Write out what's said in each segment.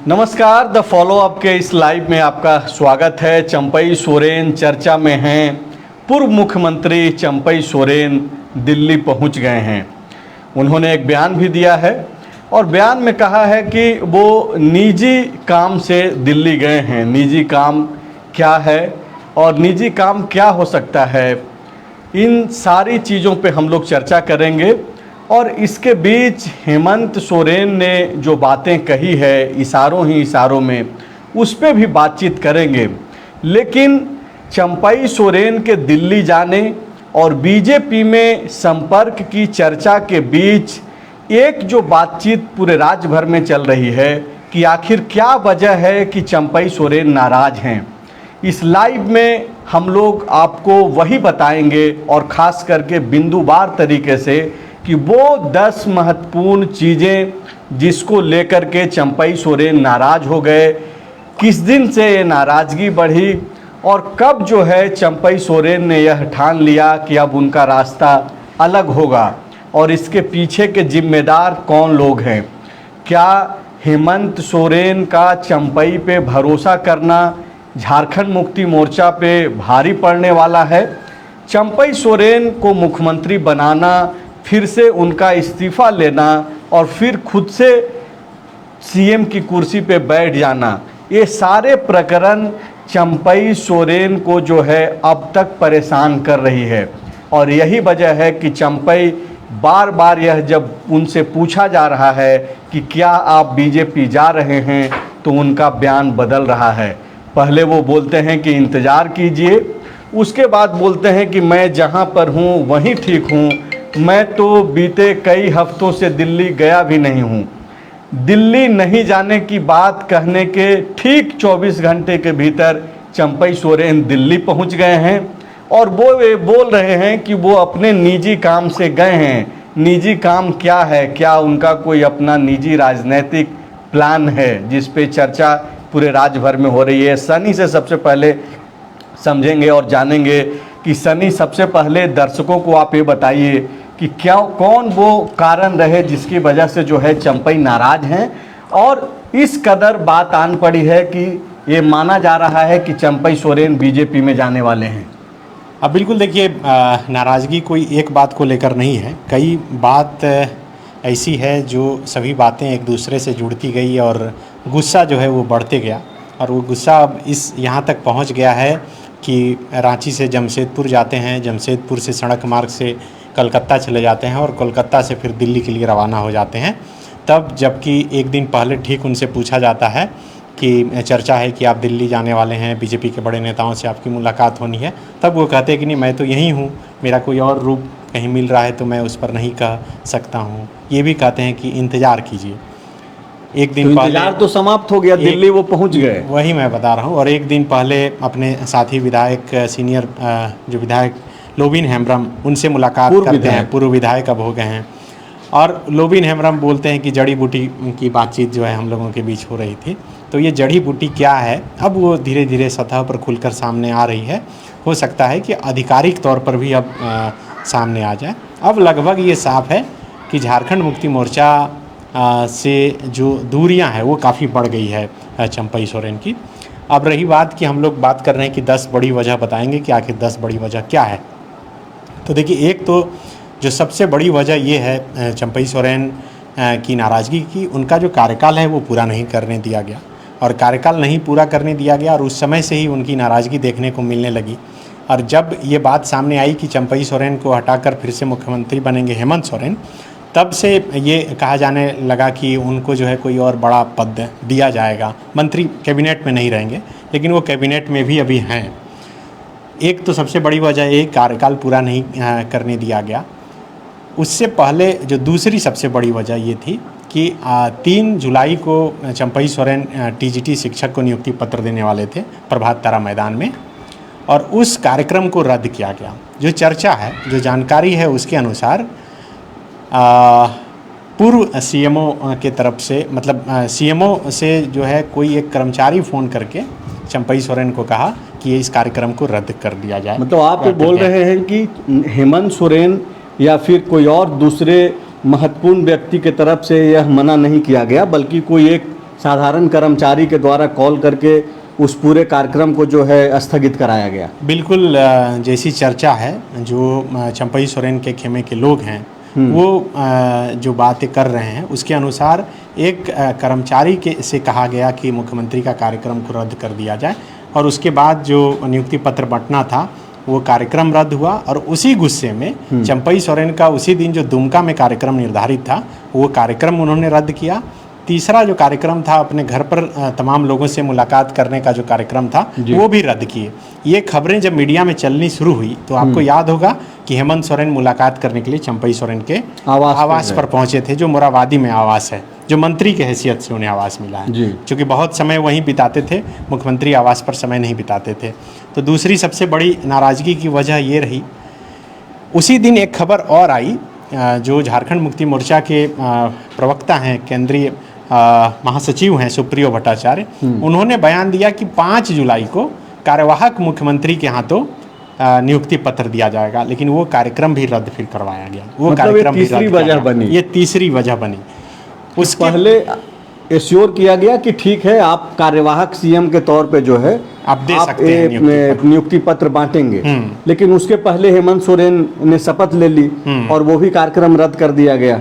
नमस्कार, the follow up के इस लाइव में आपका स्वागत है। चंपई सोरेन चर्चा में हैं। पूर्व मुख्यमंत्री चंपई सोरेन दिल्ली पहुंच गए हैं। उन्होंने एक बयान भी दिया है और बयान में कहा है कि वो निजी काम से दिल्ली गए हैं। निजी काम क्या है और निजी काम क्या हो सकता है, इन सारी चीज़ों पे हम लोग चर्चा करेंगे। और इसके बीच हेमंत सोरेन ने जो बातें कही है इशारों ही इशारों में, उस पे भी बातचीत करेंगे। लेकिन चंपई सोरेन के दिल्ली जाने और बीजेपी में संपर्क की चर्चा के बीच एक जो बातचीत पूरे राज्य भर में चल रही है कि आखिर क्या वजह है कि चंपई सोरेन नाराज हैं, इस लाइव में हम लोग आपको वही बताएंगे और ख़ास करके बिंदुवार तरीके से कि वो 10 महत्वपूर्ण चीज़ें जिसको लेकर के चंपई सोरेन नाराज़ हो गए, किस दिन से ये नाराज़गी बढ़ी और कब जो है चंपई सोरेन ने यह ठान लिया कि अब उनका रास्ता अलग होगा और इसके पीछे के जिम्मेदार कौन लोग हैं। क्या हेमंत सोरेन का चंपई पे भरोसा करना झारखंड मुक्ति मोर्चा पे भारी पड़ने वाला है? चंपई सोरेन को मुख्यमंत्री बनाना, फिर से उनका इस्तीफ़ा लेना और फिर खुद से सीएम की कुर्सी पे बैठ जाना, ये सारे प्रकरण चंपई सोरेन को जो है अब तक परेशान कर रही है। और यही वजह है कि चंपई बार बार यह जब उनसे पूछा जा रहा है कि क्या आप बीजेपी जा रहे हैं, तो उनका बयान बदल रहा है। पहले वो बोलते हैं कि इंतज़ार कीजिए, उसके बाद बोलते हैं कि मैं जहाँ पर हूँ वहीं ठीक हूँ, मैं तो बीते कई हफ्तों से दिल्ली गया भी नहीं हूँ। दिल्ली नहीं जाने की बात कहने के ठीक 24 घंटे के भीतर चंपई सोरेन दिल्ली पहुँच गए हैं और वो ये बोल रहे हैं कि वो अपने निजी काम से गए हैं। निजी काम क्या है? क्या उनका कोई अपना निजी राजनीतिक प्लान है जिस पे चर्चा पूरे राज्य भर में हो रही है? सनी से सबसे पहले समझेंगे और जानेंगे कि सनी, सबसे पहले दर्शकों को आप ये बताइए कि क्या कौन वो कारण रहे जिसकी वजह से जो है चंपई नाराज हैं और इस कदर बात आन पड़ी है कि ये माना जा रहा है कि चंपई सोरेन बीजेपी में जाने वाले हैं। अब बिल्कुल देखिए, नाराज़गी कोई एक बात को लेकर नहीं है, कई बात ऐसी है जो सभी बातें एक दूसरे से जुड़ती गई और गुस्सा जो है वो बढ़ते गया और वो गुस्सा अब इस यहाँ तक पहुँच गया है कि रांची से जमशेदपुर जाते हैं, जमशेदपुर से सड़क मार्ग से कलकत्ता चले जाते हैं और कोलकाता से फिर दिल्ली के लिए रवाना हो जाते हैं। तब जबकि एक दिन पहले ठीक उनसे पूछा जाता है कि चर्चा है कि आप दिल्ली जाने वाले हैं, बीजेपी के बड़े नेताओं से आपकी मुलाकात होनी है, तब वो कहते हैं कि नहीं, मैं तो यहीं हूँ, मेरा कोई और रूप कहीं मिल रहा है तो मैं उस पर नहीं कह सकता हूँ। ये भी कहते हैं कि इंतज़ार कीजिए। एक दिन तो इंतजार तो समाप्त हो गया, दिल्ली वो पहुंच गए। वही मैं बता रहा हूँ। और एक दिन पहले अपने साथी विधायक, सीनियर जो विधायक लोबिन हेम्ब्रम, उनसे मुलाकात करते हैं। पूर्व विधायक अब हो गए हैं और लोबिन हेम्ब्रम बोलते हैं कि जड़ी बूटी की बातचीत जो है हम लोगों के बीच हो रही थी। तो ये जड़ी बूटी क्या है, अब वो धीरे धीरे सतह पर खुलकर सामने आ रही है। हो सकता है कि आधिकारिक तौर पर भी अब सामने आ जाए। अब लगभग ये साफ है कि झारखंड मुक्ति मोर्चा से जो दूरियां हैं वो काफ़ी बढ़ गई है चंपई सोरेन की। अब रही बात कि हम लोग बात कर रहे हैं कि 10 बड़ी वजह बताएंगे कि आखिर 10 बड़ी वजह क्या है। तो देखिए, एक तो जो सबसे बड़ी वजह ये है चंपई सोरेन की नाराज़गी की, उनका जो कार्यकाल है वो पूरा नहीं करने दिया गया और कार्यकाल नहीं पूरा करने दिया गया और उस समय से ही उनकी नाराज़गी देखने को मिलने लगी। और जब ये बात सामने आई कि चंपई सोरेन को हटाकर फिर से मुख्यमंत्री बनेंगे हेमंत सोरेन, तब से ये कहा जाने लगा कि उनको जो है कोई और बड़ा पद दिया जाएगा। मंत्री कैबिनेट में नहीं रहेंगे, लेकिन वो कैबिनेट में भी अभी हैं। एक तो सबसे बड़ी वजह ये कार्यकाल पूरा नहीं करने दिया गया। उससे पहले जो दूसरी सबसे बड़ी वजह ये थी कि 3 जुलाई को चंपई सोरेन टीजीटी शिक्षक को नियुक्ति पत्र देने वाले थे प्रभात तारा मैदान में और उस कार्यक्रम को रद्द किया गया। जो चर्चा है, जो जानकारी है, उसके अनुसार पूर्व सीएमओ के तरफ से, मतलब सीएमओ से जो है कोई एक कर्मचारी फ़ोन करके चंपई सोरेन को कहा कि इस कार्यक्रम को रद्द कर दिया जाए। मतलब आप बोल रहे हैं कि हेमंत सोरेन या फिर कोई और दूसरे महत्वपूर्ण व्यक्ति के तरफ से यह मना नहीं किया गया, बल्कि कोई एक साधारण कर्मचारी के द्वारा कॉल करके उस पूरे कार्यक्रम को जो है स्थगित कराया गया। बिल्कुल जैसी चर्चा है, जो चंपई सोरेन के खेमे के लोग हैं वो जो बातें कर रहे हैं उसके अनुसार एक कर्मचारी से कहा गया कि मुख्यमंत्री का कार्यक्रम को रद्द कर दिया जाए, और उसके बाद जो नियुक्ति पत्र बंटना था वो कार्यक्रम रद्द हुआ, और उसी गुस्से में चंपई सोरेन का उसी दिन जो दुमका में कार्यक्रम निर्धारित था वो कार्यक्रम उन्होंने रद्द किया। तीसरा जो कार्यक्रम था, अपने घर पर तमाम लोगों से मुलाकात करने का जो कार्यक्रम था वो भी रद्द किए। ये खबरें जब मीडिया में चलनी शुरू हुई तो आपको याद होगा कि हेमंत सोरेन मुलाकात करने के लिए चंपई सोरेन के आवास पर पहुंचे थे, जो मोराबादी में आवास है, जो मंत्री के हैसियत से उन्हें आवास मिला है, क्योंकि बहुत समय वहीं बिताते थे, मुख्यमंत्री आवास पर समय नहीं बिताते थे। तो दूसरी सबसे बड़ी नाराज़गी की वजह ये रही, उसी दिन एक खबर और आई, जो झारखंड मुक्ति मोर्चा के प्रवक्ता हैं, केंद्रीय महासचिव हैं सुप्रियो भट्टाचार्य, उन्होंने बयान दिया कि 5 जुलाई को कार्यवाहक मुख्यमंत्री के हाथों नियुक्ति पत्र दिया जाएगा, लेकिन वो कार्यक्रम भी रद्द फिर करवाया गया। वो मतलब कार्यक्रम भी तीसरी वजह बनी। ये तीसरी वजह बनी। उसके पहले एश्योर किया गया कि ठीक है, आप कार्यवाहक सीएम के तौर पे जो है आप दे सकते हैं नियुक्ति पत्र बांटेंगे, लेकिन उसके पहले हेमंत सोरेन ने शपथ ले ली और वो भी कार्यक्रम रद्द कर दिया गया।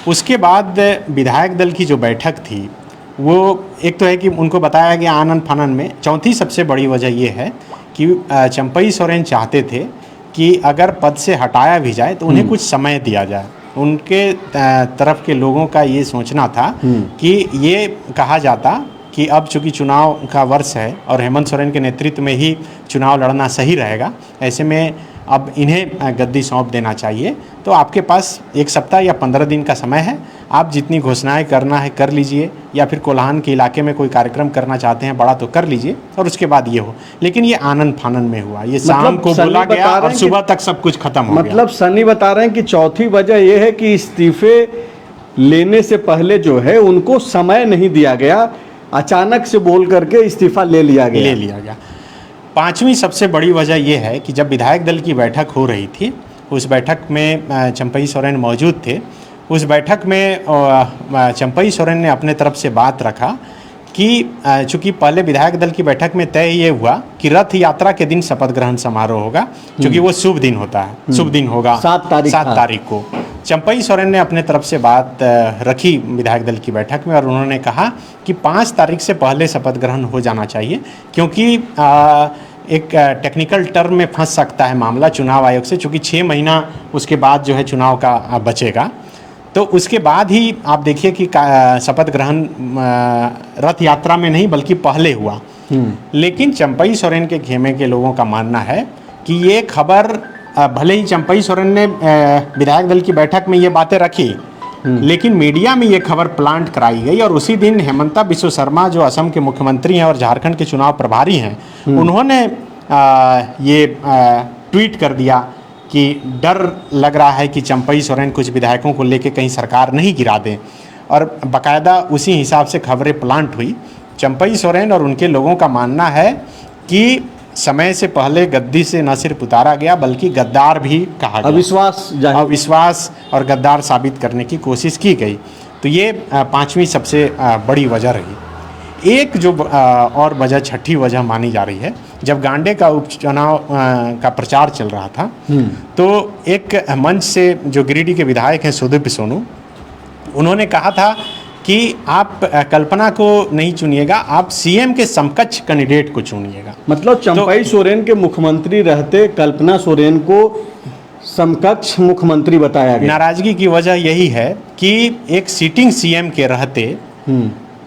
उसके बाद विधायक दल की जो बैठक थी वो एक तो है कि उनको बताया गया आनन फानन में। चौथी सबसे बड़ी वजह ये है कि चंपई सोरेन चाहते थे कि अगर पद से हटाया भी जाए तो उन्हें कुछ समय दिया जाए। उनके तरफ के लोगों का ये सोचना था कि ये कहा जाता कि अब चूंकि चुनाव का वर्ष है और हेमंत सोरेन के नेतृत्व में ही चुनाव लड़ना सही रहेगा, ऐसे में अब इन्हें गद्दी सौंप देना चाहिए, तो आपके पास 1 सप्ताह या 15 दिन का समय है, आप जितनी घोषणाएं करना है कर लीजिए, या फिर कोल्हान के इलाके में कोई कार्यक्रम करना चाहते हैं बड़ा तो कर लीजिए, और उसके बाद ये हो। लेकिन ये आनन फानन में हुआ, ये शाम को बोला गया और सुबह तक सब कुछ खत्म हो गया। मतलब सनी बता रहे हैं कि चौथी वजह यह है कि इस्तीफे लेने से पहले जो है उनको समय नहीं दिया गया, अचानक से बोल करके इस्तीफा ले लिया गया। पांचवी सबसे बड़ी वजह यह है कि जब विधायक दल की बैठक हो रही थी, उस बैठक में चंपई सोरेन मौजूद थे। उस बैठक में चंपई सोरेन ने अपने तरफ से बात रखा कि चूंकि पहले विधायक दल की बैठक में तय ये हुआ कि रथ यात्रा के दिन शपथ ग्रहण समारोह होगा, क्योंकि वो शुभ दिन होता है, शुभ दिन होगा 7 तारीख को। चंपई सोरेन ने अपने तरफ से बात रखी विधायक दल की बैठक में, और उन्होंने कहा कि 5 तारीख से पहले शपथ ग्रहण हो जाना चाहिए, क्योंकि एक टेक्निकल टर्म में फंस सकता है मामला चुनाव आयोग से, चूँकि 6 महीना उसके बाद जो है चुनाव का बचेगा। तो उसके बाद ही आप देखिए कि शपथ ग्रहण रथ यात्रा में नहीं बल्कि पहले हुआ। लेकिन चंपई सोरेन के खेमे के लोगों का मानना है कि ये खबर, भले ही चंपई सोरेन ने विधायक दल की बैठक में ये बातें रखी, लेकिन मीडिया में ये खबर प्लांट कराई गई, और उसी दिन हेमंता बिस्व शर्मा जो असम के मुख्यमंत्री हैं और झारखंड के चुनाव प्रभारी हैं, उन्होंने ये ट्वीट कर दिया कि डर लग रहा है कि चंपई सोरेन कुछ विधायकों को लेके कहीं सरकार नहीं गिरा दें, और बाकायदा उसी हिसाब से खबरें प्लांट हुई। चंपई सोरेन और उनके लोगों का मानना है कि समय से पहले गद्दी से न सिर्फ उतारा गया बल्कि गद्दार भी कहा गया, अविश्वास और गद्दार साबित करने की कोशिश की गई। तो ये 5वीं सबसे बड़ी वजह रही। एक जो और वजह, छठी वजह मानी जा रही है, जब गांडे का उपचुनाव का प्रचार चल रहा था तो एक मंच से जो गिरिडीह के विधायक हैं सुदीप सोनू, उन्होंने कहा था कि आप कल्पना को नहीं चुनिएगा, आप सीएम के समकक्ष कैंडिडेट को चुनिएगा। मतलब चंपई सोरेन के मुख्यमंत्री रहते कल्पना सोरेन को समकक्ष मुख्यमंत्री बताया गया। नाराजगी की वजह यही है कि एक सीटिंग सीएम के रहते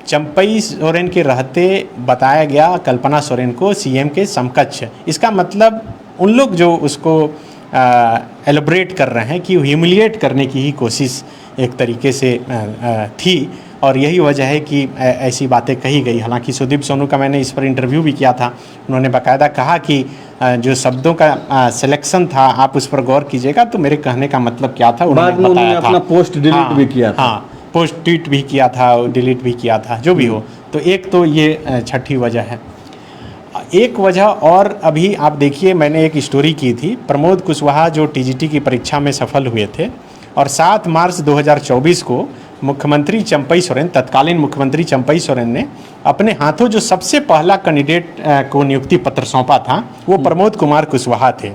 चंपई सोरेन के रहते बताया गया कल्पना सोरेन को सीएम के समकक्ष। इसका मतलब उन लोग जो उसको एलोब्रेट कर रहे हैं कि ह्यूमिलिएट करने की ही कोशिश एक तरीके से थी, और यही वजह है कि ऐसी बातें कही गई। हालांकि सुदीप सोनू का मैंने इस पर इंटरव्यू भी किया था, उन्होंने बाकायदा कहा कि जो शब्दों का सिलेक्शन था आप उस पर गौर कीजिएगा, तो मेरे कहने का मतलब क्या था उन्होंने बताया था। अपना पोस्ट डिलीट भी किया था। हाँ, पोस्ट ट्वीट भी किया था, डिलीट भी किया था, जो भी हो। तो एक तो ये छठी वजह है। एक वजह और अभी आप देखिए, मैंने एक स्टोरी की थी, प्रमोद कुशवाहा जो टीजीटी की परीक्षा में सफल हुए थे, और 7 मार्च 2024 को मुख्यमंत्री चंपई सोरेन, तत्कालीन मुख्यमंत्री चंपई सोरेन ने अपने हाथों जो सबसे पहला कैंडिडेट को नियुक्ति पत्र सौंपा था वो प्रमोद कुमार कुशवाहा थे,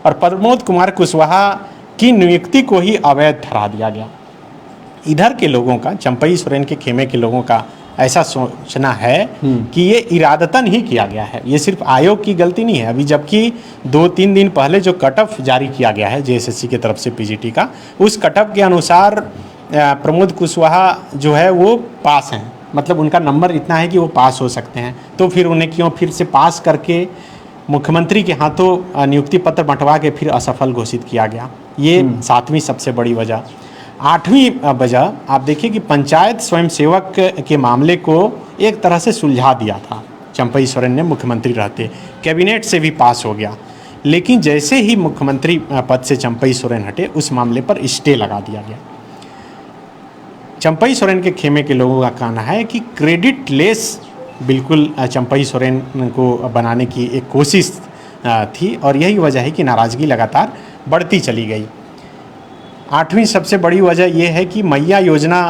और प्रमोद कुमार कुशवाहा की नियुक्ति को ही अवैध ठहरा दिया गया। इधर के लोगों का, चंपई सोरेन के खेमे के लोगों का ऐसा सोचना है कि ये इरादतन ही किया गया है, ये सिर्फ आयोग की गलती नहीं है। अभी जबकि 2-3 दिन पहले जो कट ऑफ जारी किया गया है जेएसएससी की तरफ से पीजीटी का, उस कट ऑफ के अनुसार प्रमोद कुशवाहा जो है वो पास हैं, मतलब उनका नंबर इतना है कि वो पास हो सकते हैं। तो फिर उन्हें क्यों फिर से पास करके मुख्यमंत्री के हाथों नियुक्ति पत्र बंटवा के फिर असफल घोषित किया गया? ये 7वीं सबसे बड़ी वजह। 8वीं वजह आप देखिए कि पंचायत स्वयंसेवक के मामले को एक तरह से सुलझा दिया था चंपई सोरेन ने मुख्यमंत्री रहते, कैबिनेट से भी पास हो गया, लेकिन जैसे ही मुख्यमंत्री पद से चंपई सोरेन हटे उस मामले पर स्टे लगा दिया गया। चंपई सोरेन के खेमे के लोगों का कहना है कि क्रेडिट लेस बिल्कुल चंपई सोरेन को बनाने की एक कोशिश थी, और यही वजह है कि नाराज़गी लगातार बढ़ती चली गई। 8वीं सबसे बड़ी वजह यह है कि मैया योजना,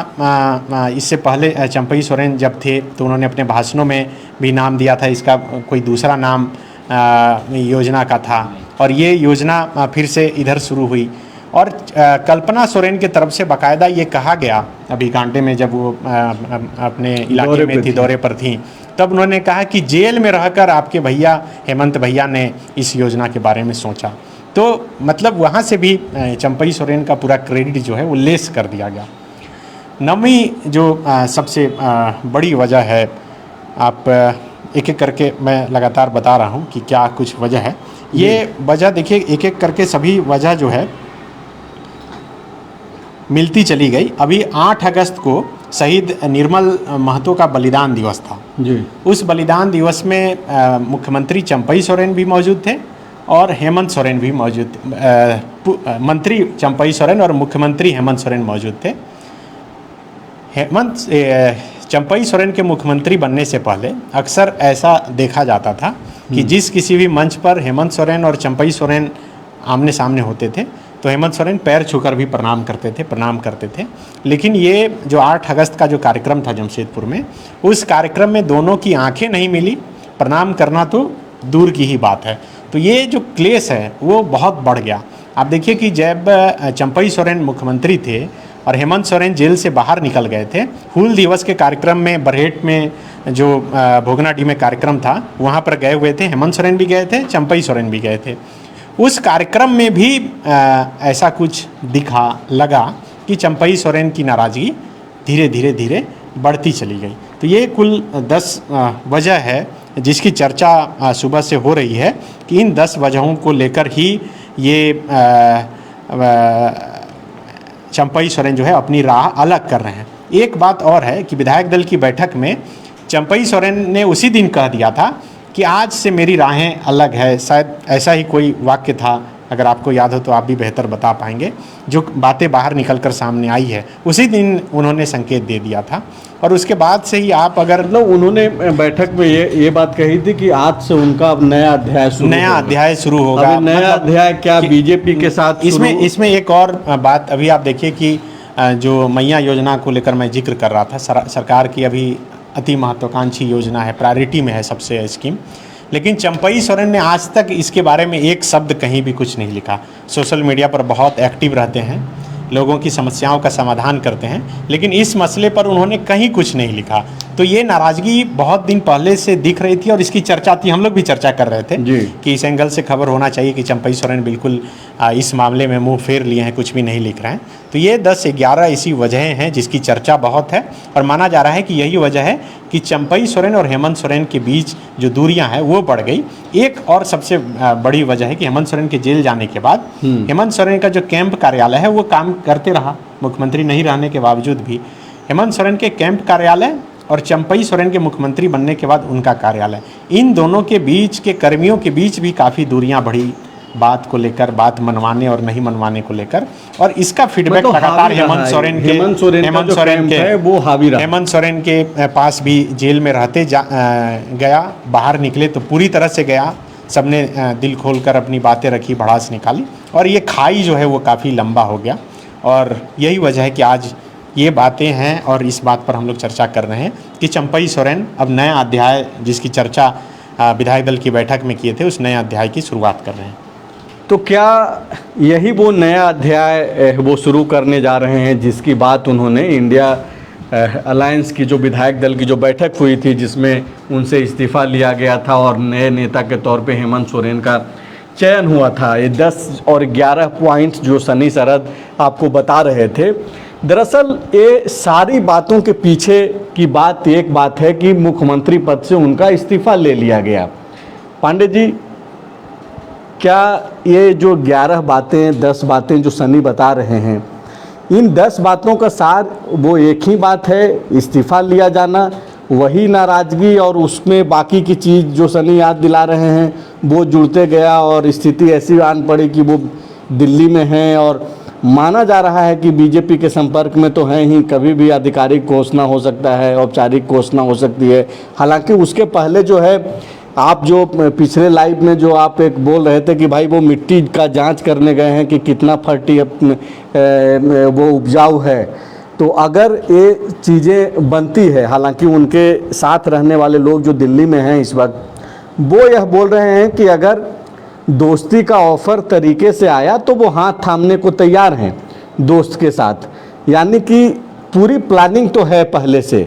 इससे पहले चंपई सोरेन जब थे तो उन्होंने अपने भाषणों में भी नाम दिया था, इसका कोई दूसरा नाम योजना का था, और ये योजना फिर से इधर शुरू हुई। और कल्पना सोरेन की तरफ से बाकायदा ये कहा गया, अभी कांटे में जब वो अपने इलाके में थी, दौरे पर थी, तब उन्होंने कहा कि जेल में रहकर आपके भैया हेमंत भैया ने इस योजना के बारे में सोचा। तो मतलब वहाँ से भी चंपई सोरेन का पूरा क्रेडिट जो है वो लेस कर दिया गया। 9वीं जो सबसे बड़ी वजह है, आप एक एक करके मैं लगातार बता रहा हूँ कि क्या कुछ वजह है। ये वजह देखिए एक एक करके सभी वजह जो है मिलती चली गई। अभी 8 अगस्त को शहीद निर्मल महतो का बलिदान दिवस था जी। उस बलिदान दिवस में मुख्यमंत्री चंपई सोरेन भी मौजूद थे और हेमंत सोरेन भी मौजूद, मंत्री चंपई सोरेन और मुख्यमंत्री हेमंत सोरेन मौजूद थे। चंपई सोरेन के मुख्यमंत्री बनने से पहले अक्सर ऐसा देखा जाता था कि जिस किसी भी मंच पर हेमंत सोरेन और चंपई सोरेन आमने सामने होते थे तो हेमंत सोरेन पैर छूकर भी प्रणाम करते थे। लेकिन ये जो 8 अगस्त का जो कार्यक्रम था जमशेदपुर में, उस कार्यक्रम में दोनों की आंखें नहीं मिली, प्रणाम करना तो दूर की ही बात है। तो ये जो क्लेश है वो बहुत बढ़ गया। आप देखिए कि जब चंपई सोरेन मुख्यमंत्री थे और हेमंत सोरेन जेल से बाहर निकल गए थे, हूल दिवस के कार्यक्रम में बरहेट में जो भोगनाडीह में कार्यक्रम था वहाँ पर गए हुए थे, हेमंत सोरेन भी गए थे, चंपई सोरेन भी गए थे। उस कार्यक्रम में भी ऐसा कुछ लगा कि चंपई सोरेन की नाराज़गी धीरे धीरे बढ़ती चली गई। तो ये कुल 10 वजह है जिसकी चर्चा सुबह से हो रही है कि इन 10 वजहों को लेकर ही ये चंपई सोरेन जो है अपनी राह अलग कर रहे हैं। एक बात और है कि विधायक दल की बैठक में चंपई सोरेन ने उसी दिन कह दिया था कि आज से मेरी राहें अलग है, शायद ऐसा ही कोई वाक्य था, अगर आपको याद हो तो आप भी बेहतर बता पाएंगे। जो बातें बाहर निकलकर सामने आई है उसी दिन उन्होंने संकेत दे दिया था, और उसके बाद से ही आप अगर मतलब उन्होंने बैठक में ये बात कही थी कि आज से उनका अब नया अध्याय शुरू होगा। नया मतलब अध्याय क्या बीजेपी के साथ? इसमें एक और बात अभी आप देखिए कि जो मैया योजना को लेकर मैं जिक्र कर रहा था, सरकार की अभी अति महत्वाकांक्षी योजना है, प्रायोरिटी में है सबसे स्कीम, लेकिन चंपई सोरेन ने आज तक इसके बारे में एक शब्द कहीं भी कुछ नहीं लिखा। सोशल मीडिया पर बहुत एक्टिव रहते हैं, लोगों की समस्याओं का समाधान करते हैं, लेकिन इस मसले पर उन्होंने कहीं कुछ नहीं लिखा। तो ये नाराज़गी बहुत दिन पहले से दिख रही थी और इसकी चर्चा थी, हम लोग भी चर्चा कर रहे थे कि इस एंगल से खबर होना चाहिए कि चंपई सोरेन बिल्कुल इस मामले में मुंह फेर लिए हैं, कुछ भी नहीं लिख रहे हैं। तो ये 10-11 ऐसी वजहें हैं जिसकी चर्चा बहुत है, और माना जा रहा है कि यही वजह है कि चंपई सोरेन और हेमंत सोरेन के बीच जो दूरियां हैं वो बढ़ गई। एक और सबसे बड़ी वजह है कि हेमंत सोरेन के जेल जाने के बाद हेमंत सोरेन का जो कैंप कार्यालय है वो काम करते रहा, मुख्यमंत्री नहीं रहने के बावजूद भी। हेमंत सोरेन के कैंप कार्यालय और चंपई सोरेन के मुख्यमंत्री बनने के बाद उनका कार्यालय, इन दोनों के बीच के कर्मियों के बीच भी काफ़ी दूरियां बढ़ी, बात को लेकर, बात मनवाने और नहीं मनवाने को लेकर। और इसका फीडबैक लगातार हेमंत सोरेन के पास भी जेल में रहते गया, बाहर निकले तो पूरी तरह से गया, सबने दिल खोलकर अपनी बातें रखी, भड़ास निकाली, और ये खाई जो है वो काफ़ी लंबा हो गया। और यही वजह है कि आज ये बातें हैं और इस बात पर हम लोग चर्चा कर रहे हैं कि चंपई सोरेन अब नया अध्याय जिसकी चर्चा विधायक दल की बैठक में किए थे, उस नए अध्याय की शुरुआत कर रहे हैं। तो क्या यही वो नया अध्याय वो शुरू करने जा रहे हैं जिसकी बात उन्होंने इंडिया अलायंस की जो विधायक दल की जो बैठक हुई थी, जिसमें उनसे इस्तीफ़ा लिया गया था और नए नेता के तौर पे हेमंत सोरेन का चयन हुआ था। ये 10 और 11 पॉइंट्स जो सनी सरद आपको बता रहे थे, दरअसल ये सारी बातों के पीछे की बात एक बात है कि मुख्यमंत्री पद से उनका इस्तीफ़ा ले लिया गया। पांडे जी, क्या ये जो 11 बातें 10 बातें जो सनी बता रहे हैं, इन 10 बातों का सार वो एक ही बात है, इस्तीफ़ा लिया जाना, वही नाराज़गी और उसमें बाकी की चीज़ जो सनी याद दिला रहे हैं वो जुड़ते गया और स्थिति ऐसी आन पड़ी कि वो दिल्ली में हैं और माना जा रहा है कि बीजेपी के संपर्क में तो हैं ही, कभी भी आधिकारिक घोषणा हो सकता है, औपचारिक घोषणा हो सकती है। हालांकि उसके पहले जो है, आप जो पिछले लाइव में जो आप एक बोल रहे थे कि भाई वो मिट्टी का जांच करने गए हैं कि कितना फर्टी वो उपजाऊ है, तो अगर ये चीज़ें बनती है, हालांकि उनके साथ रहने वाले लोग जो दिल्ली में हैं इस वक्त, वो यह बोल रहे हैं कि अगर दोस्ती का ऑफ़र तरीके से आया तो वो हाथ थामने को तैयार हैं दोस्त के साथ, यानी कि पूरी प्लानिंग तो है पहले से।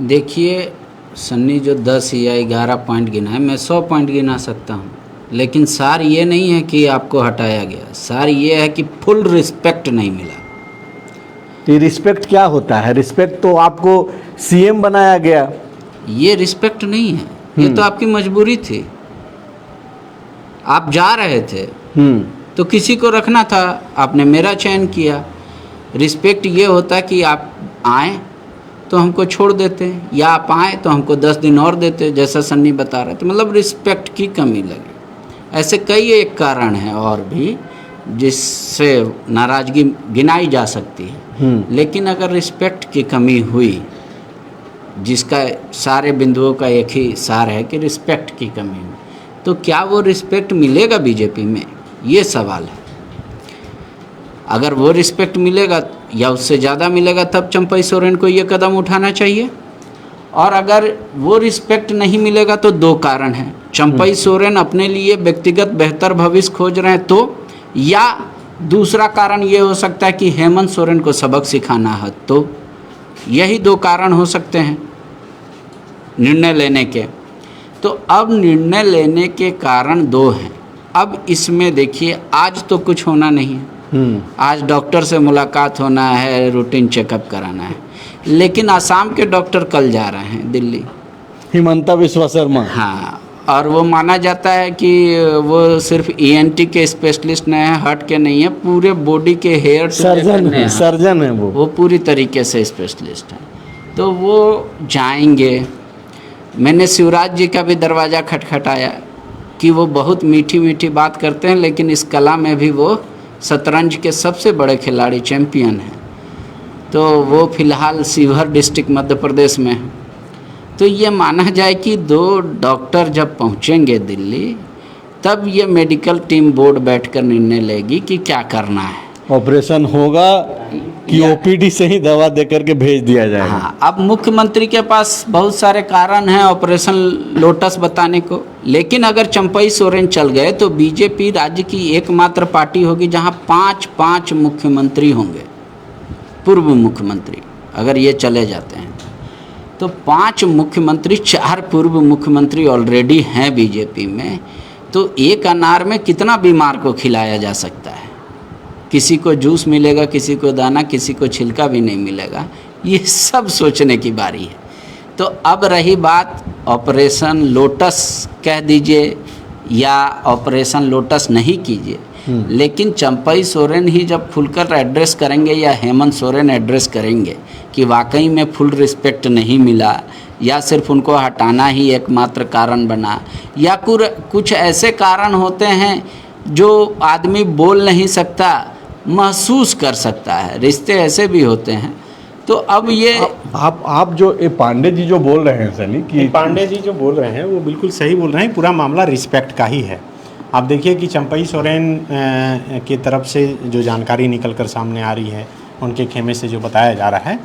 देखिए, सन्नी जो 10 या 11 पॉइंट गिना है, मैं 100 पॉइंट गिना सकता हूँ, लेकिन सार ये नहीं है कि आपको हटाया गया, सार ये है कि फुल रिस्पेक्ट नहीं मिला। ये रिस्पेक्ट क्या होता है? रिस्पेक्ट तो आपको सीएम बनाया गया। ये रिस्पेक्ट नहीं है, ये तो आपकी मजबूरी थी, आप जा रहे थे तो किसी को रखना था, आपने मेरा चयन किया। रिस्पेक्ट ये होता कि आप आए तो हमको छोड़ देते, या आप आए तो हमको 10 दिन और देते, जैसा सन्नी बता रहे थे। मतलब रिस्पेक्ट की कमी लगी। ऐसे कई एक कारण हैं और भी जिससे नाराज़गी गिनाई जा सकती है, लेकिन अगर रिस्पेक्ट की कमी हुई, जिसका सारे बिंदुओं का एक ही सार है कि रिस्पेक्ट की कमी हुई, तो क्या वो रिस्पेक्ट मिलेगा बीजेपी में? ये सवाल है। अगर वो रिस्पेक्ट मिलेगा या उससे ज़्यादा मिलेगा, तब चंपई सोरेन को ये कदम उठाना चाहिए। और अगर वो रिस्पेक्ट नहीं मिलेगा तो 2 कारण हैं। चंपई सोरेन अपने लिए व्यक्तिगत बेहतर भविष्य खोज रहे हैं तो, या दूसरा कारण ये हो सकता है कि हेमंत सोरेन को सबक सिखाना है, तो यही 2 कारण हो सकते हैं निर्णय लेने के। तो अब निर्णय लेने के कारण 2 हैं। अब इसमें देखिए, आज तो कुछ होना नहीं है, आज डॉक्टर से मुलाकात होना है, रूटीन चेकअप कराना है, लेकिन आसाम के डॉक्टर कल जा रहे हैं दिल्ली, हिमंता बिस्वा शर्मा। हाँ, और वो माना जाता है कि वो सिर्फ ENT के स्पेशलिस्ट नहीं है, हार्ट के नहीं है, पूरे बॉडी के हेयर सर्जन है वो पूरी तरीके से स्पेशलिस्ट है। तो वो जाएंगे। मैंने शिवराज जी का भी दरवाज़ा खटखटाया कि वो बहुत मीठी मीठी बात करते हैं, लेकिन इस कला में भी वो शतरंज के सबसे बड़े खिलाड़ी, चैंपियन हैं। तो वो फिलहाल सीवर डिस्ट्रिक्ट मध्य प्रदेश में है। तो ये माना जाए कि 2 डॉक्टर जब पहुंचेंगे दिल्ली, तब ये मेडिकल टीम बोर्ड बैठकर निर्णय लेगी कि क्या करना है, ऑपरेशन होगा कि OPD से ही दवा देकर के भेज दिया जाएगा। हाँ, अब मुख्यमंत्री के पास बहुत सारे कारण हैं ऑपरेशन लोटस बताने को, लेकिन अगर चंपई सोरेन चल गए तो बीजेपी राज्य की एकमात्र पार्टी होगी जहां 5 मुख्यमंत्री होंगे, पूर्व मुख्यमंत्री। अगर ये चले जाते हैं तो 5 मुख्यमंत्री, 4 पूर्व मुख्यमंत्री ऑलरेडी हैं बीजेपी में। तो एक अनार में कितना बीमार को खिलाया जा सकता है? किसी को जूस मिलेगा, किसी को दाना, किसी को छिलका भी नहीं मिलेगा। ये सब सोचने की बारी है। तो अब रही बात ऑपरेशन लोटस कह दीजिए या ऑपरेशन लोटस नहीं कीजिए, लेकिन चंपई सोरेन ही जब खुलकर एड्रेस करेंगे या हेमंत सोरेन एड्रेस करेंगे कि वाकई में फुल रिस्पेक्ट नहीं मिला, या सिर्फ उनको हटाना ही एकमात्र कारण बना, या कुछ ऐसे कारण होते हैं जो आदमी बोल नहीं सकता, महसूस कर सकता है। रिश्ते ऐसे भी होते हैं। तो अब ये आप जो पांडे जी जो बोल रहे हैं सनी कि पांडे जी जो बोल रहे हैं वो बिल्कुल सही बोल रहे हैं। पूरा मामला रिस्पेक्ट का ही है। आप देखिए कि चंपई सोरेन की तरफ से जो जानकारी निकलकर सामने आ रही है, उनके खेमे से जो बताया जा रहा है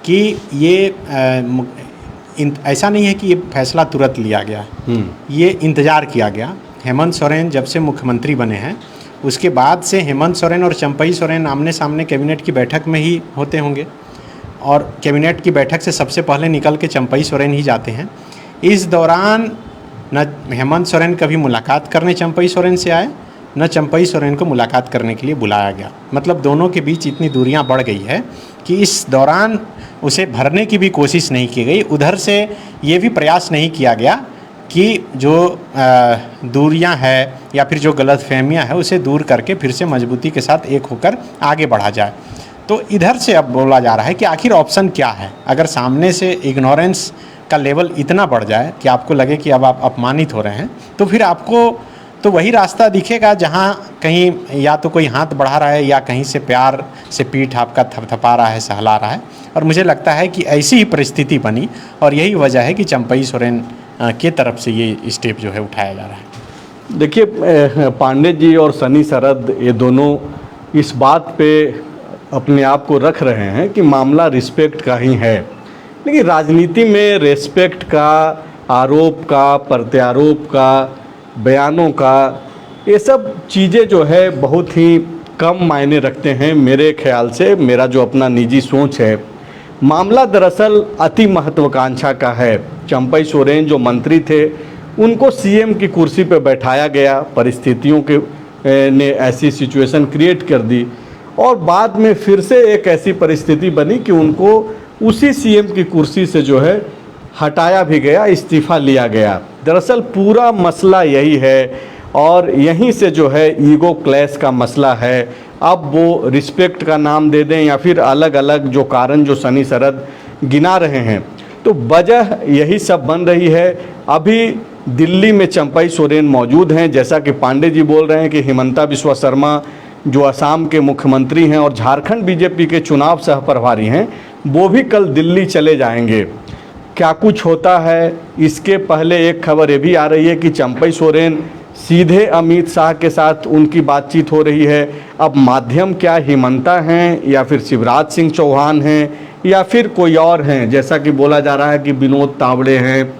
कि ये ऐसा नहीं है कि ये फैसला तुरंत लिया गया, ये इंतज़ार किया गया। हेमंत सोरेन जब से मुख्यमंत्री बने हैं उसके बाद से हेमंत सोरेन और चंपई सोरेन आमने सामने कैबिनेट की बैठक में ही होते होंगे, और कैबिनेट की बैठक से सबसे पहले निकल के चंपई सोरेन ही जाते हैं। इस दौरान न हेमंत सोरेन कभी मुलाकात करने चंपई सोरेन से आए, न चंपई सोरेन को मुलाकात करने के लिए बुलाया गया। मतलब दोनों के बीच इतनी दूरियां बढ़ गई है कि इस दौरान उसे भरने की भी कोशिश नहीं की गई। उधर से ये भी प्रयास नहीं किया गया कि जो दूरियां है या फिर जो गलतफहमियां है उसे दूर करके फिर से मजबूती के साथ एक होकर आगे बढ़ा जाए। तो इधर से अब बोला जा रहा है कि आखिर ऑप्शन क्या है। अगर सामने से इग्नोरेंस का लेवल इतना बढ़ जाए कि आपको लगे कि अब आप अपमानित हो रहे हैं, तो फिर आपको तो वही रास्ता दिखेगा जहाँ कहीं या तो कोई हाथ बढ़ा रहा है या कहीं से प्यार से पीठ आपका थपथपा रहा है, सहला रहा है। और मुझे लगता है कि ऐसी ही परिस्थिति बनी और यही वजह है कि चंपई सोरेन के तरफ से ये स्टेप जो है उठाया जा रहा है। देखिए, पांडे जी और सनी सरद ये दोनों इस बात पे अपने आप को रख रहे हैं कि मामला रिस्पेक्ट का ही है, लेकिन राजनीति में रिस्पेक्ट का, आरोप का, प्रत्यारोप का, बयानों का, ये सब चीज़ें जो है बहुत ही कम मायने रखते हैं मेरे ख्याल से। मेरा जो अपना निजी सोच है, मामला दरअसल अति महत्वाकांक्षा का है। चंपई सोरेन जो मंत्री थे उनको सीएम की कुर्सी पर बैठाया गया, परिस्थितियों के ने ऐसी सिचुएशन क्रिएट कर दी और बाद में फिर से एक ऐसी परिस्थिति बनी कि उनको उसी सीएम की कुर्सी से जो है हटाया भी गया, इस्तीफ़ा लिया गया। दरअसल पूरा मसला यही है और यहीं से जो है ईगो क्लैश का मसला है। अब वो रिस्पेक्ट का नाम दे दें या फिर अलग अलग जो कारण जो सनी सरद गिना रहे हैं, तो वजह यही सब बन रही है। अभी दिल्ली में चंपई सोरेन मौजूद हैं, जैसा कि पांडे जी बोल रहे हैं कि हिमंता बिस्वा शर्मा जो असम के मुख्यमंत्री हैं और झारखंड बीजेपी के चुनाव सह प्रभारी हैं, वो भी कल दिल्ली चले जाएंगे। क्या कुछ होता है, इसके पहले एक खबर ये भी आ रही है कि चंपई सोरेन सीधे अमित शाह के साथ उनकी बातचीत हो रही है। अब माध्यम क्या हिमंता हैं या फिर शिवराज सिंह चौहान हैं या फिर कोई और हैं, जैसा कि बोला जा रहा है कि विनोद तावड़े हैं।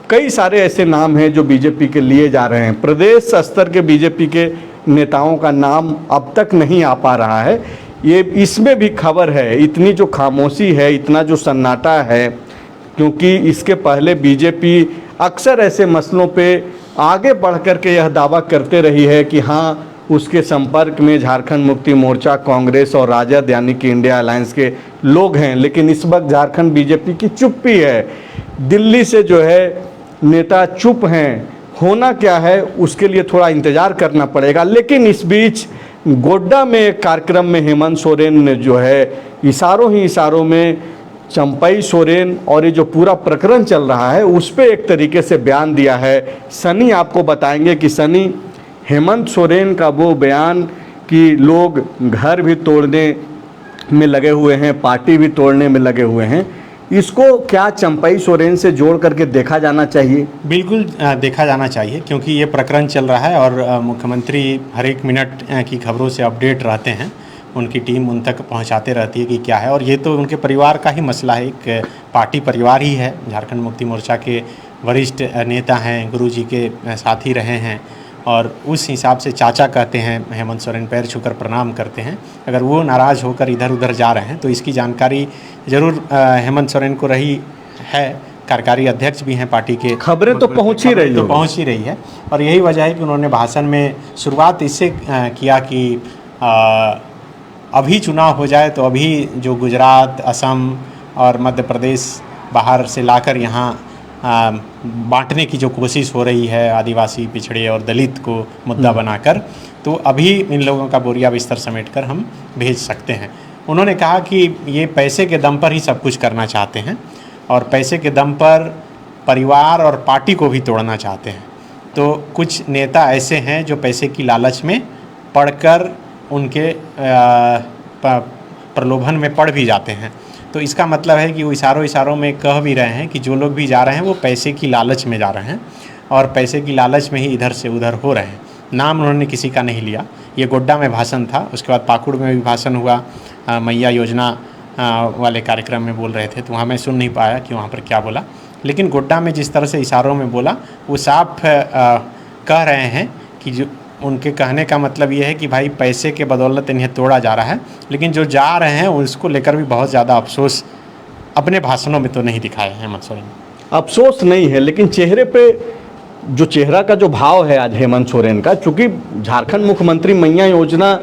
कई सारे ऐसे नाम हैं जो बीजेपी के लिए जा रहे हैं। प्रदेश स्तर के बीजेपी के नेताओं का नाम अब तक नहीं आ पा रहा है। ये इसमें भी खबर है, इतनी जो खामोशी है, इतना जो सन्नाटा है, क्योंकि इसके पहले बीजेपी अक्सर ऐसे मसलों पे आगे बढ़ कर के यह दावा करते रही है कि हाँ, उसके संपर्क में झारखंड मुक्ति मोर्चा, कांग्रेस और राजद यानी कि इंडिया अलायंस के लोग हैं। लेकिन इस वक्त झारखंड बीजेपी की चुप्पी है, दिल्ली से जो है नेता चुप हैं। होना क्या है उसके लिए थोड़ा इंतज़ार करना पड़ेगा। लेकिन इस बीच गोड्डा में एक कार्यक्रम में हेमंत सोरेन ने जो है इशारों ही इशारों में चंपई सोरेन और ये जो पूरा प्रकरण चल रहा है उस पर एक तरीके से बयान दिया है। सनी आपको बताएंगे कि सनी हेमंत सोरेन का वो बयान कि लोग घर भी तोड़ने में लगे हुए हैं, पार्टी भी तोड़ने में लगे हुए हैं, इसको क्या चंपई सोरेन से जोड़ करके देखा जाना चाहिए? बिल्कुल देखा जाना चाहिए, क्योंकि ये प्रकरण चल रहा है और मुख्यमंत्री हर एक मिनट की खबरों से अपडेट रहते हैं। उनकी टीम उन तक पहुंचाते रहती है कि क्या है, और ये तो उनके परिवार का ही मसला है। एक पार्टी परिवार ही है। झारखंड मुक्ति मोर्चा के वरिष्ठ नेता हैं, गुरुजी के साथी रहे हैं और उस हिसाब से चाचा कहते हैं हेमंत सोरेन, पैर छूकर प्रणाम करते हैं। अगर वो नाराज़ होकर इधर उधर जा रहे हैं तो इसकी जानकारी ज़रूर हेमंत सोरेन को रही है। कार्यकारी अध्यक्ष भी हैं पार्टी के। खबरें तो पहुंच ही रही है और यही वजह है कि उन्होंने भाषण में शुरुआत इससे किया कि अभी चुनाव हो जाए तो अभी जो गुजरात, असम और मध्य प्रदेश बाहर से लाकर यहाँ बांटने की जो कोशिश हो रही है आदिवासी, पिछड़े और दलित को मुद्दा बनाकर, तो अभी इन लोगों का बोरिया बिस्तर समेटकर हम भेज सकते हैं। उन्होंने कहा कि ये पैसे के दम पर ही सब कुछ करना चाहते हैं और पैसे के दम पर परिवार और पार्टी को भी तोड़ना चाहते हैं। तो कुछ नेता ऐसे हैं जो पैसे की लालच में पढ़कर उनके प्रलोभन में पड़ भी जाते हैं। तो इसका मतलब है कि वो इशारों में कह भी रहे हैं कि जो लोग भी जा रहे हैं वो पैसे की लालच में जा रहे हैं और पैसे की लालच में ही इधर से उधर हो रहे हैं, नाम उन्होंने किसी का नहीं लिया। ये गोड्डा में भाषण था, उसके बाद पाकुड़ में भी भाषण हुआ, मैया योजना वाले कार्यक्रम में बोल रहे थे, तो वहाँ मैं सुन नहीं पाया कि वहाँ पर क्या बोला। लेकिन गोड्डा में जिस तरह से इशारों में बोला, वो साफ कह रहे हैं कि जो उनके कहने का मतलब ये है कि भाई पैसे के बदौलत इन्हें तोड़ा जा रहा है, लेकिन जो जा रहे हैं उसको लेकर भी बहुत ज़्यादा अफसोस अपने भाषणों में तो नहीं दिखाए हैं हेमंत सोरेन। अफसोस नहीं है, लेकिन चेहरे पे जो चेहरा का जो भाव है आज हेमंत सोरेन का, चूँकि झारखंड मुख्यमंत्री मैया योजना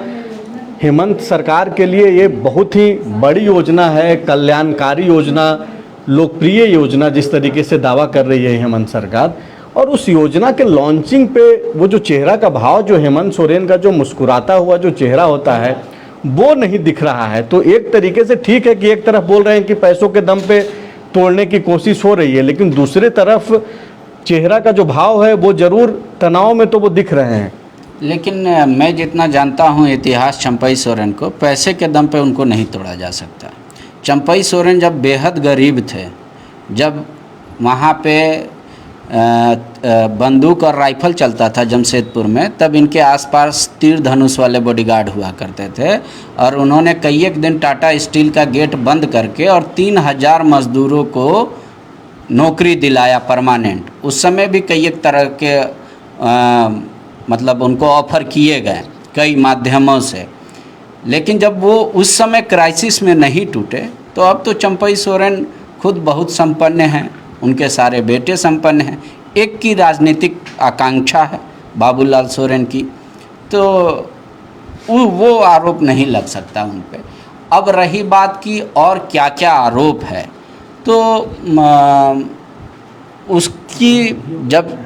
हेमंत सरकार के लिए ये बहुत ही बड़ी योजना है, कल्याणकारी योजना, लोकप्रिय योजना, जिस तरीके से दावा कर रही है हेमंत सरकार। और उस योजना के लॉन्चिंग पे वो जो चेहरा का भाव, जो हेमंत सोरेन का जो मुस्कुराता हुआ जो चेहरा होता है, वो नहीं दिख रहा है। तो एक तरीके से ठीक है कि एक तरफ बोल रहे हैं कि पैसों के दम पे तोड़ने की कोशिश हो रही है, लेकिन दूसरे तरफ चेहरा का जो भाव है वो जरूर तनाव में तो वो दिख रहे हैं। लेकिन मैं जितना जानता हूँ इतिहास चंपई सोरेन को, पैसे के दम पे उनको नहीं तोड़ा जा सकता। चंपई सोरेन जब बेहद गरीब थे, जब वहाँ पे बंदूक और राइफल चलता था जमशेदपुर में, तब इनके आसपास तीर धनुष वाले बॉडीगार्ड हुआ करते थे। और उन्होंने कई एक दिन टाटा स्टील का गेट बंद करके और 3000 मजदूरों को नौकरी दिलाया परमानेंट। उस समय भी कई एक तरह के मतलब उनको ऑफर किए गए कई माध्यमों से, लेकिन जब वो उस समय क्राइसिस में नहीं टूटे, तो अब तो चंपई सोरेन खुद बहुत संपन्न हैं, उनके सारे बेटे संपन्न हैं। एक की राजनीतिक आकांक्षा है बाबूलाल सोरेन की, तो वो आरोप नहीं लग सकता उन पे। अब रही बात की और क्या क्या आरोप है, तो उसकी जब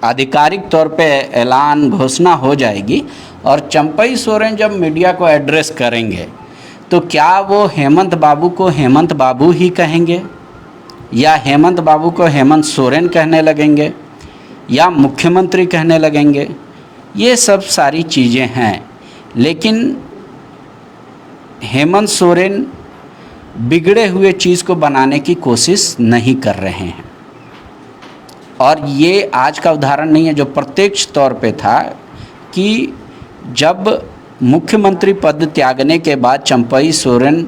आधिकारिक तौर पे ऐलान घोषणा हो जाएगी और चंपई सोरेन जब मीडिया को एड्रेस करेंगे, तो क्या वो हेमंत बाबू को हेमंत बाबू ही कहेंगे, या हेमंत बाबू को हेमंत सोरेन कहने लगेंगे, या मुख्यमंत्री कहने लगेंगे? ये सब सारी चीज़ें हैं, लेकिन हेमंत सोरेन बिगड़े हुए चीज़ को बनाने की कोशिश नहीं कर रहे हैं। और ये आज का उदाहरण नहीं है, जो प्रत्यक्ष तौर पे था कि जब मुख्यमंत्री पद त्यागने के बाद चंपई सोरेन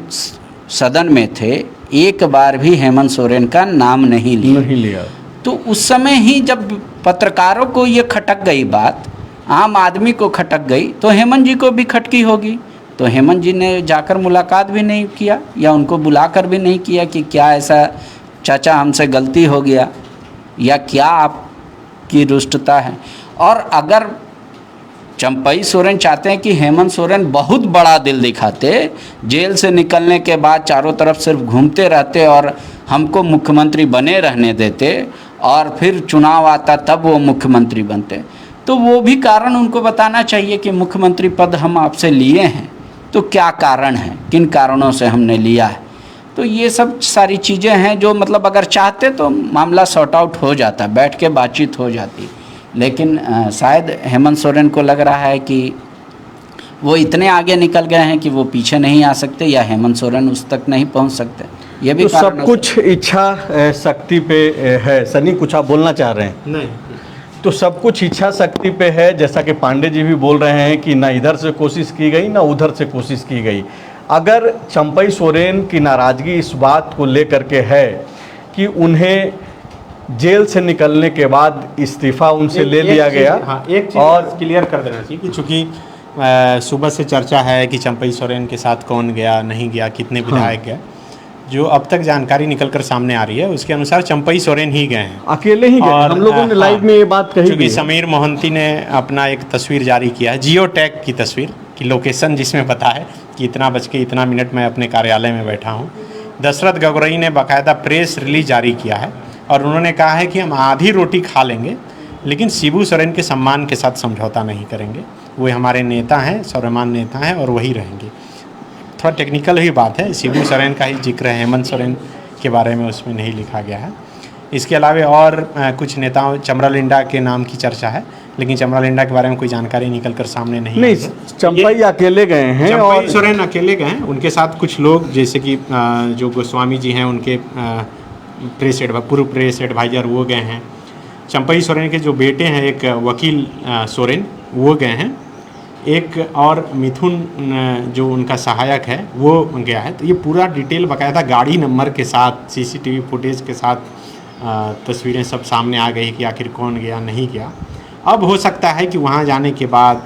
सदन में थे, एक बार भी हेमंत सोरेन का नाम नहीं लिया। तो उस समय ही जब पत्रकारों को ये खटक गई बात, आम आदमी को खटक गई, तो हेमंत जी को भी खटकी होगी। तो हेमंत जी ने जाकर मुलाकात भी नहीं किया, या उनको बुलाकर भी नहीं किया कि क्या ऐसा चाचा हमसे गलती हो गया, या क्या आपकी रुष्टता है। और अगर चंपई सोरेन चाहते हैं कि हेमंत सोरेन बहुत बड़ा दिल दिखाते, जेल से निकलने के बाद चारों तरफ सिर्फ घूमते रहते और हमको मुख्यमंत्री बने रहने देते, और फिर चुनाव आता तब वो मुख्यमंत्री बनते, तो वो भी कारण उनको बताना चाहिए कि मुख्यमंत्री पद हम आपसे लिए हैं, तो क्या कारण है, किन कारणों से हमने लिया है। तो ये सब सारी चीज़ें हैं जो मतलब अगर चाहते तो मामला सॉर्ट आउट हो जाता, बैठ के बातचीत हो जाती। लेकिन शायद हेमंत सोरेन को लग रहा है कि वो इतने आगे निकल गए हैं कि वो पीछे नहीं आ सकते, या हेमंत सोरेन उस तक नहीं पहुंच सकते। ये भी तो सब कुछ इच्छा शक्ति पे है। सनी, कुछ आप बोलना चाह रहे हैं? नहीं, तो सब कुछ इच्छा शक्ति पे है, जैसा कि पांडे जी भी बोल रहे हैं कि ना इधर से कोशिश की गई ना उधर से कोशिश की गई। अगर चंपई सोरेन की नाराज़गी इस बात को लेकर के है कि उन्हें जेल से निकलने के बाद इस्तीफ़ा उनसे ले लिया गया, हाँ, एक चीज़ और क्लियर कर देना चाहिए कि चूँकि सुबह से चर्चा है कि चंपई सोरेन के साथ कौन गया, नहीं गया, कितने विधायक गए, जो अब तक जानकारी निकलकर सामने आ रही है उसके अनुसार चंपई सोरेन ही गए हैं, अकेले ही गए। हम लोगों ने लाइव में ये बात कही। क्योंकि समीर मोहंती ने अपना एक तस्वीर जारी किया है, जियो टैग की तस्वीर की लोकेशन, जिसमें पता है कि इतना बज के इतना मिनट मैं अपने कार्यालय में बैठा हूँ। दशरथ गगोई ने बाकायदा प्रेस रिलीज जारी किया है और उन्होंने कहा है कि हम आधी रोटी खा लेंगे लेकिन शिबू सोरेन के सम्मान के साथ समझौता नहीं करेंगे। वो हमारे नेता हैं, सर्वमान्य नेता हैं और वही रहेंगे। थोड़ा टेक्निकल ही बात है, शिबू सोरेन का ही जिक्र है, हेमंत सोरेन के बारे में उसमें नहीं लिखा गया है। इसके अलावा और कुछ नेताओं, चमरा लिंडा के नाम की चर्चा है, लेकिन चमरा लिंडा के बारे में कोई जानकारी निकल कर सामने नहीं। चंपई अकेले गए हैं और सोरेन अकेले गए हैं, उनके साथ कुछ लोग जैसे कि जो गोस्वामी जी हैं उनके पूर्व प्रेस एडवाइजर वो गए हैं। चंपई सोरेन के जो बेटे हैं, एक वकील सोरेन, वो गए हैं, एक और मिथुन जो उनका सहायक है वो गया है। तो ये पूरा डिटेल बाकायदा गाड़ी नंबर के साथ, सीसीटीवी फुटेज के साथ तस्वीरें सब सामने आ गई कि आखिर कौन गया नहीं गया। अब हो सकता है कि वहाँ जाने के बाद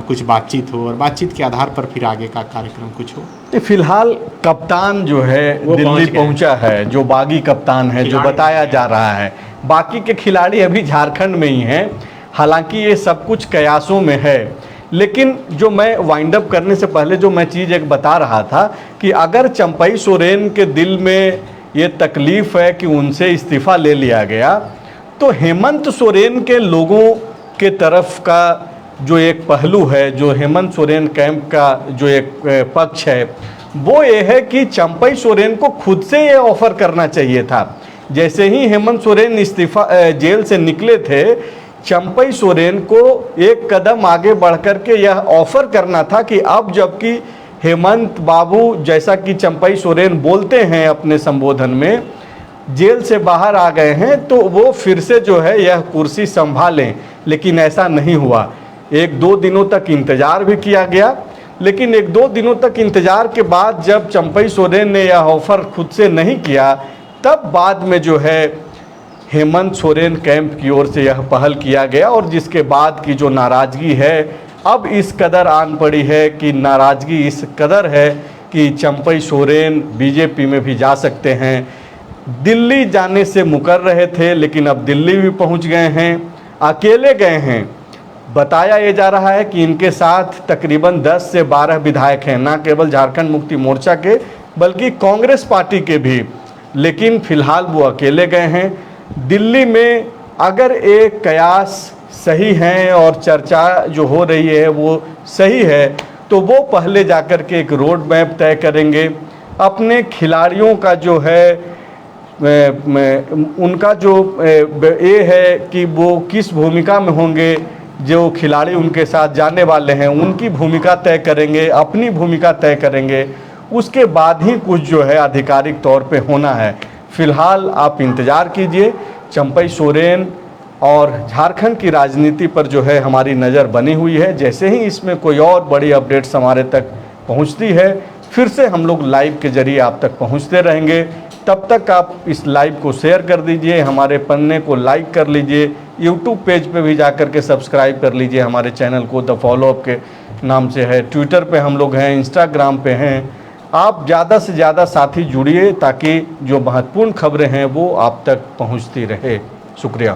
कुछ बातचीत हो और बातचीत के आधार पर फिर आगे का कार्यक्रम कुछ हो। फिलहाल कप्तान जो है दिल्ली पहुंचा है, जो बागी कप्तान है, जो बताया जा रहा है। बाकी के खिलाड़ी अभी झारखंड में ही हैं। हालांकि ये सब कुछ कयासों में है, लेकिन जो मैं वाइंड अप करने से पहले जो मैं चीज़ एक बता रहा था कि अगर चंपई सोरेन के दिल में ये तकलीफ़ है कि उनसे इस्तीफ़ा ले लिया गया, तो हेमंत सोरेन के लोगों के तरफ का जो एक पहलू है, जो हेमंत सोरेन कैंप का जो एक पक्ष है, वो ये है कि चंपई सोरेन को खुद से ये ऑफ़र करना चाहिए था। जैसे ही हेमंत सोरेन इस्तीफा जेल से निकले थे, चंपई सोरेन को एक कदम आगे बढ़कर के यह ऑफ़र करना था कि अब जबकि हेमंत बाबू, जैसा कि चंपई सोरेन बोलते हैं अपने संबोधन में, जेल से बाहर आ गए हैं, तो वो फिर से जो है यह कुर्सी संभालें। लेकिन ऐसा नहीं हुआ। 1-2 दिनों तक इंतज़ार भी किया गया, लेकिन 1-2 दिनों तक इंतज़ार के बाद जब चंपई सोरेन ने यह ऑफ़र खुद से नहीं किया, तब बाद में जो है हेमंत सोरेन कैंप की ओर से यह पहल किया गया। और जिसके बाद की जो नाराज़गी है अब इस कदर आन पड़ी है कि नाराज़गी इस कदर है कि चंपई सोरेन बीजेपी में भी जा सकते हैं। दिल्ली जाने से मुकर रहे थे, लेकिन अब दिल्ली भी पहुंच गए हैं, अकेले गए हैं। बताया ये जा रहा है कि इनके साथ तकरीबन 10 से 12 विधायक हैं, ना केवल झारखंड मुक्ति मोर्चा के बल्कि कांग्रेस पार्टी के भी। लेकिन फिलहाल वो अकेले गए हैं। दिल्ली में अगर एक कयास सही हैं और चर्चा जो हो रही है वो सही है, तो वो पहले जाकर के एक रोड मैप तय करेंगे। अपने खिलाड़ियों का जो है उनका जो ये है कि वो किस भूमिका में होंगे, जो खिलाड़ी उनके साथ जाने वाले हैं उनकी भूमिका तय करेंगे, अपनी भूमिका तय करेंगे। उसके बाद ही कुछ जो है आधिकारिक तौर पे होना है। फिलहाल आप इंतज़ार कीजिए। चंपई सोरेन और झारखंड की राजनीति पर जो है हमारी नज़र बनी हुई है। जैसे ही इसमें कोई और बड़ी अपडेट्स हमारे तक पहुंचती है, फिर से हम लोग लाइव के ज़रिए आप तक पहुंचते रहेंगे। तब तक आप इस लाइव को शेयर कर दीजिए, हमारे पन्ने को लाइक कर लीजिए, यूट्यूब पेज पे भी जाकर के सब्सक्राइब कर लीजिए हमारे चैनल को, द फॉलोअप के नाम से है। ट्विटर पे हम लोग हैं, इंस्टाग्राम पे हैं। आप ज़्यादा से ज़्यादा साथी जुड़िए ताकि जो महत्वपूर्ण खबरें हैं वो आप तक पहुंचती रहे। शुक्रिया।